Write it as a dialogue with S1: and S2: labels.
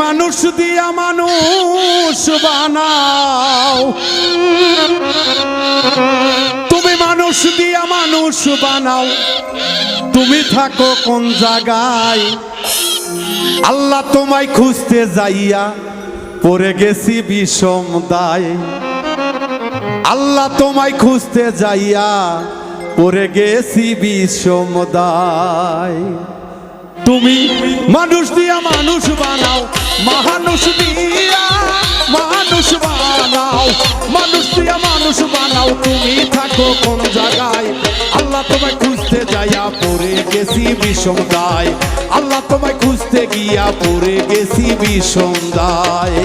S1: মানুষ দিয়া মানুষ বানাও, তুমি মানুষ দিয়া মানুষ বানাও, তুমি থাকো কোন জায়গায়? আল্লাহ তোমায় খুঁজতে যাইয়া পড়ে গেছি বিষম দায়। আল্লাহ তোমায় খুঁজতে যাইয়া পড়ে গেছি বিষম দায়। তুমি মানুষ দিয়া মানুষ বানাও, মানুষ দিয়া মানুষ বানাও, মানুষ দিয়া মানুষ বানাও, তুমি থাকো কোন জায়গায়? আল্লাহ তোমায় খুঁজতে যাইয়া পড়ে গেছি বিষম দায়। আল্লাহ তোমায় খুঁজতে গিয়া পড়ে গেছি বিষম দায়।